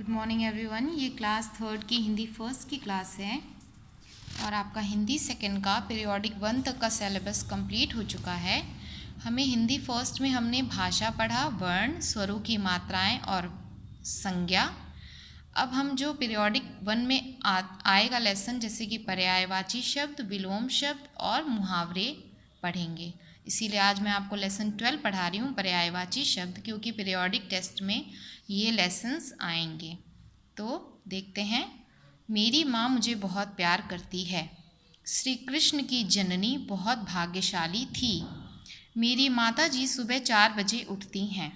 Good morning everyone. ये class third की Hindi first की क्लास है और आपका हिंदी सेकंड का पीरियोडिक 1 तक का सिलेबस कंप्लीट हो चुका है। हमें हिंदी फर्स्ट में हमने भाषा पढ़ा, वर्ण, स्वरों की मात्राएं और संज्ञा। अब हम जो पीरियोडिक 1 में आएगा लेसन, जैसे कि पर्यायवाची शब्द, विलोम शब्द और मुहावरे पढ़ेंगे। इसीलिए आज मैं आपको लेसन 12 पढ़ा रही हूँ, पर्यायवाची शब्द, क्योंकि पीरियोडिक टेस्ट में ये लेसन्स आएंगे। तो देखते हैं। मेरी माँ मुझे बहुत प्यार करती है। श्री कृष्ण की जननी बहुत भाग्यशाली थी। मेरी माता जी सुबह 4 बजे उठती हैं।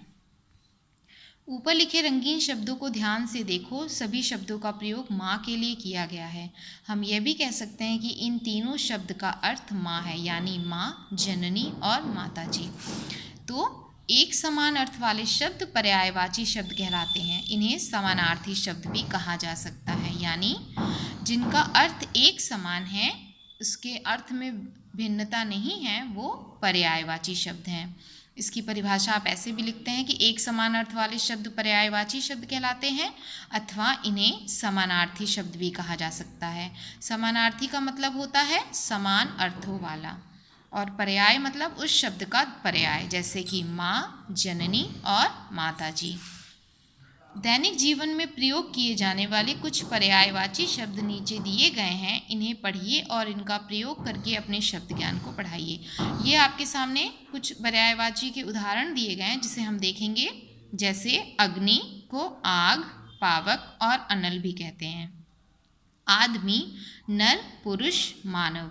ऊपर लिखे रंगीन शब्दों को ध्यान से देखो। सभी शब्दों का प्रयोग माँ के लिए किया गया है। हम यह भी कह सकते हैं कि इन तीनों शब्द का अर्थ माँ है, यानी माँ, जननी और माता जी। तो एक समान अर्थ वाले शब्द पर्यायवाची शब्द कहलाते हैं। इन्हें समानार्थी शब्द भी कहा जा सकता है, यानी जिनका अर्थ एक समान है, उसके अर्थ में भिन्नता नहीं है, वो पर्यायवाची शब्द हैं। इसकी परिभाषा आप ऐसे भी लिखते हैं कि एक समान अर्थ वाले शब्द पर्यायवाची शब्द कहलाते हैं, अथवा इन्हें समानार्थी शब्द भी कहा जा सकता है। समानार्थी का मतलब होता है समान अर्थों वाला, और पर्याय मतलब उस शब्द का पर्याय, जैसे कि माँ, जननी और माता जी। दैनिक जीवन में प्रयोग किए जाने वाले कुछ पर्यायवाची शब्द नीचे दिए गए हैं। इन्हें पढ़िए और इनका प्रयोग करके अपने शब्द ज्ञान को बढ़ाइए। ये आपके सामने कुछ पर्यायवाची के उदाहरण दिए गए हैं, जिसे हम देखेंगे। जैसे अग्नि को आग, पावक और अनल भी कहते हैं। आदमी, नर, पुरुष, मानव।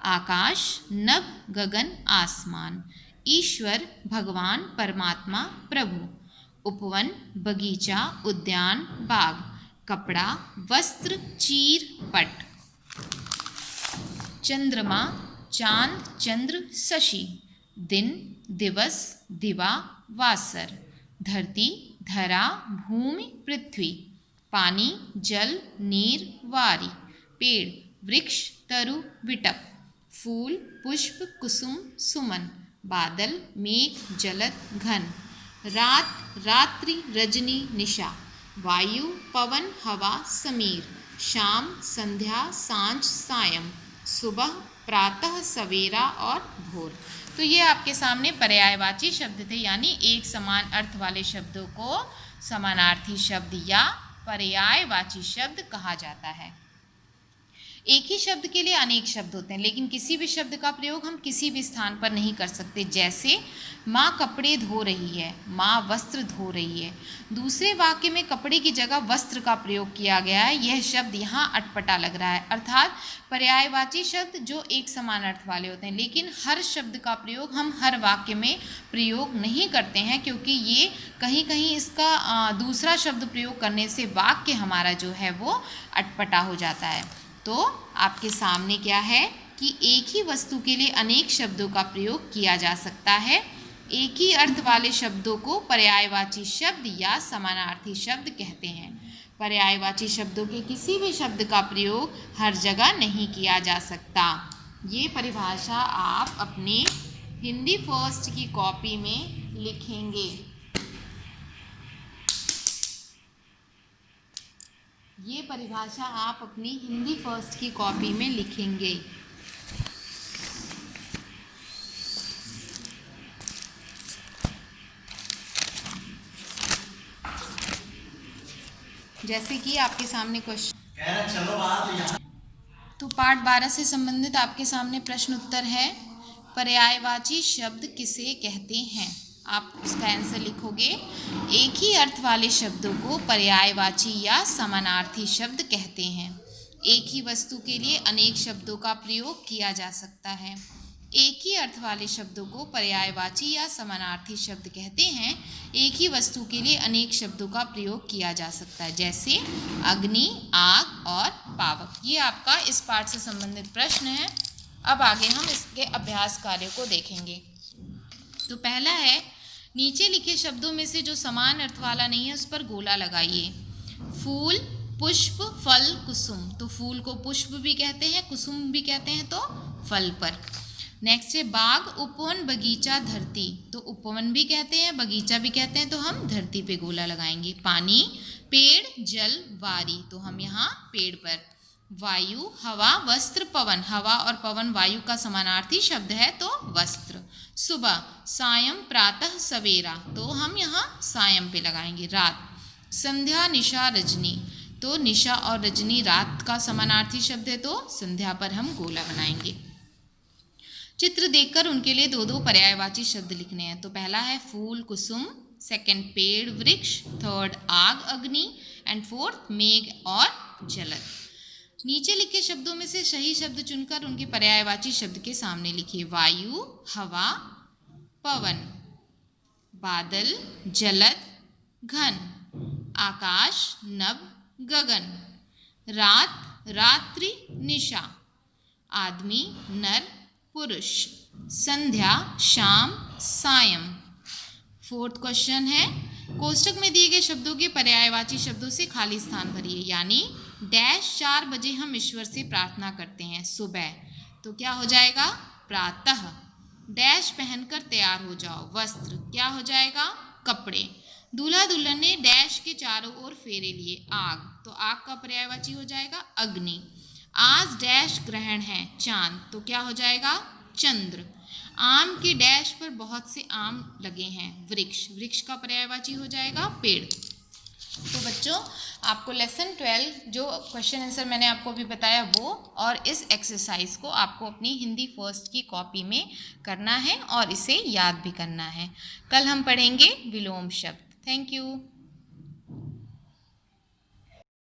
आकाश, नभ, गगन, आसमान। ईश्वर, भगवान, परमात्मा, प्रभु। उपवन, बगीचा, उद्यान, बाग। कपड़ा, वस्त्र, चीर, पट। चंद्रमा, चांद, चंद्र, शशि। दिन, दिवस, दिवा, वासर। धरती, धरा, भूमि, पृथ्वी। पानी, जल, नीर, वारी। पेड़, वृक्ष, तरु, विटप। फूल, पुष्प, कुसुम, सुमन। बादल, मेघ, जलद, घन। रात, रात्रि, रजनी, निशा। वायु, पवन, हवा, समीर। शाम, संध्या, सांझ, सायं। सुबह, प्रातः, सवेरा और भोर। तो ये आपके सामने पर्यायवाची शब्द थे, यानी एक समान अर्थ वाले शब्दों को समानार्थी शब्द या पर्यायवाची शब्द कहा जाता है। एक ही शब्द के लिए अनेक शब्द होते हैं, लेकिन किसी भी शब्द का प्रयोग हम किसी भी स्थान पर नहीं कर सकते। जैसे माँ कपड़े धो रही है, माँ वस्त्र धो रही है। दूसरे वाक्य में कपड़े की जगह वस्त्र का प्रयोग किया गया है। यह शब्द यहाँ अटपटा लग रहा है। अर्थात पर्यायवाची शब्द जो एक समान अर्थ वाले होते हैं, लेकिन हर शब्द का प्रयोग हम हर वाक्य में प्रयोग नहीं करते हैं, क्योंकि ये कहीं कहीं इसका दूसरा शब्द प्रयोग करने से वाक्य हमारा जो है वो अटपटा हो जाता है। तो आपके सामने क्या है कि एक ही वस्तु के लिए अनेक शब्दों का प्रयोग किया जा सकता है। एक ही अर्थ वाले शब्दों को पर्यायवाची शब्द या समानार्थी शब्द कहते हैं। पर्यायवाची शब्दों के किसी भी शब्द का प्रयोग हर जगह नहीं किया जा सकता। ये परिभाषा आप अपने हिंदी फर्स्ट की कॉपी में लिखेंगे। ये परिभाषा आप अपनी हिंदी फर्स्ट की कॉपी में लिखेंगे। जैसे कि आपके सामने क्वेश्चन, तो पार्ट 12 से संबंधित आपके सामने प्रश्न उत्तर है। पर्यायवाची शब्द किसे कहते हैं? आप इसका आंसर लिखोगे। एक ही अर्थ वाले शब्दों को पर्यायवाची या समानार्थी शब्द कहते हैं। एक ही वस्तु के लिए अनेक शब्दों का प्रयोग किया जा सकता है। एक ही अर्थ वाले शब्दों को पर्यायवाची या समानार्थी शब्द कहते हैं। एक ही वस्तु के लिए अनेक शब्दों का प्रयोग किया जा सकता है, जैसे अग्नि, आग और पावक। ये आपका इस पाठ से संबंधित प्रश्न है। अब आगे हम इसके अभ्यास कार्यों को देखेंगे। तो पहला है, नीचे लिखे शब्दों में से जो समान अर्थ वाला नहीं है उस पर गोला लगाइए। फूल, पुष्प, फल, कुसुम। तो फूल को पुष्प भी कहते हैं, कुसुम भी कहते हैं, तो फल पर। नेक्स्ट है बाग, उपवन, बगीचा, धरती। तो उपवन भी कहते हैं, बगीचा भी कहते हैं, तो हम धरती पे गोला लगाएंगे। पानी, पेड़, जल, वारी। तो हम यहाँ पेड़ पर। वायु, हवा, वस्त्र, पवन। हवा और पवन वायु का समानार्थी शब्द है, तो वस्त्र। सुबह, सायं, प्रातः, सवेरा। तो हम यहाँ सायं पे लगाएंगे। रात, संध्या, निशा, रजनी। तो निशा और रजनी रात का समानार्थी शब्द है, तो संध्या पर हम गोला बनाएंगे। चित्र देखकर उनके लिए दो दो पर्यायवाची शब्द लिखने हैं। तो पहला है फूल, कुसुम, सेकंड पेड़, वृक्ष, थर्ड आग, अग्नि, एंड फोर्थ मेघ और जलद। नीचे लिखे शब्दों में से सही शब्द चुनकर उनके पर्यायवाची शब्द के सामने लिखिए। वायु, हवा, पवन, बादल, जलद, घन, आकाश, नभ, गगन, रात, रात्रि, निशा, आदमी, नर, पुरुष, संध्या, शाम, सायं। फोर्थ क्वेश्चन है, कोष्टक में दिए गए शब्दों के पर्यायवाची शब्दों से खाली स्थान भरिए। यानी डैश 4 बजे हम ईश्वर से प्रार्थना करते हैं, सुबह। तो क्या हो जाएगा? प्रातः। डैश पहनकर तैयार हो जाओ, वस्त्र। क्या हो जाएगा? कपड़े। दूल्हा दुल्हन ने डैश के चारों ओर फेरे लिए, आग। तो आग का पर्यायवाची हो जाएगा अग्नि। आज डैश ग्रहण है, चांद। तो क्या हो जाएगा? चंद्र। आम के डैश पर बहुत से आम लगे हैं, वृक्ष। वृक्ष का पर्यायवाची हो जाएगा पेड़। तो बच्चों, आपको लेसन 12 जो क्वेश्चन आंसर मैंने आपको अभी बताया वो और इस एक्सरसाइज को आपको अपनी हिंदी फर्स्ट की कॉपी में करना है और इसे याद भी करना है। कल हम पढ़ेंगे विलोम शब्द। Thank you.